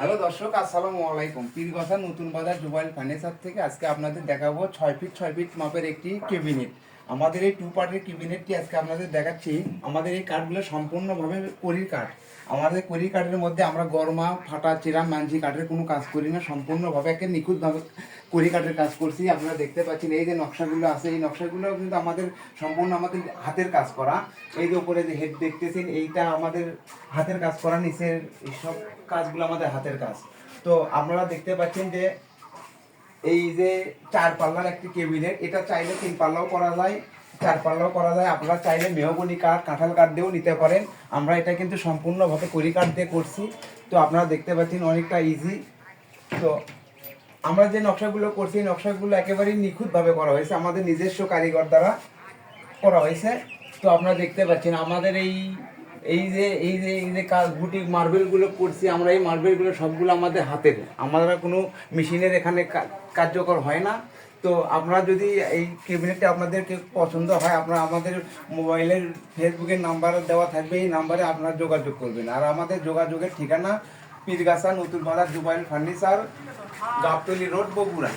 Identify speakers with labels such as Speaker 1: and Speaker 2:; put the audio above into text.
Speaker 1: Hello দর্শক, আসসালামু আলাইকুম। পীরগছা নতুন বাজার জুবাইল ফার্নিচার থেকে আজকে আপনাদের দেখাবো 6 ফিট মাপের একটি ক্যাবিনেট। আমাদের এই 2 পার্টের ক্যাবিনেটটি আজকে আপনাদের দেখাচ্ছি। আমাদের এই কাঠগুলো সম্পূর্ণভাবে কড়ির কাঠ। আমাদের কড়ি কাঠের মধ্যে আমরা গরমা ফাটা চিরা মানজি কাঠের কোনো কাজ করি না, সম্পূর্ণভাবে একে নিখুঁতভাবে কড়ি কাঠের কাজ করছি। আপনারা দেখতে পাচ্ছেন এই যে নকশাগুলো আছে, এই নকশাগুলো কিন্তু আমাদের সম্পূর্ণ আমাদের হাতের কাজ করা। এই যে উপরে যে হেড দেখতেছেন, এইটা আমাদের হাতের কাজ করা, নিচের সব কাজগুলো আমাদের হাতের কাজ। তো আপনারা দেখতে পাচ্ছেন যে এই যে 4 পাল্লার একটি ক্যাবিনেট, এটা চাইলে 3 পাল্লাও করা যায়, 4 পাল্লাও করা যায়। আপনারা চাইলে মেহগনি কাঠ, কাঁঠাল কাঠ দিয়েও নিতে পারেন। আমরা এটা কিন্তু সম্পূর্ণভাবে কড়ি কাঠ দিয়ে করছি। তো আপনারা দেখতে পাচ্ছেন অনেকটা ইজি। তো আমরা যে নকশাগুলো করছি, এই নকশাগুলো একেবারেই নিখুঁতভাবে করা হয়েছে, আমাদের নিজস্ব কারিগর দ্বারা করা হয়েছে। তো আপনারা দেখতে পাচ্ছেন আমাদের এই যে বুটিক মার্বেলগুলো করছি আমরা, এই মার্বেলগুলো সবগুলো আমাদের হাতের, আমরা কোনো মেশিনের এখানে কার্যকর হয় না। তো আপনারা যদি এই ক্যাবিনেটটা আপনাদেরকে পছন্দ হয়, আপনারা আমাদের মোবাইলের ফেসবুকের নাম্বার দেওয়া থাকবে, এই নাম্বারে আপনারা যোগাযোগ করবেন। আর আমাদের যোগাযোগের ঠিকানা পীরগাছা নতুন বাজার জুবাইল ফার্নিচার, গাবতলী রোড, বগুড়া।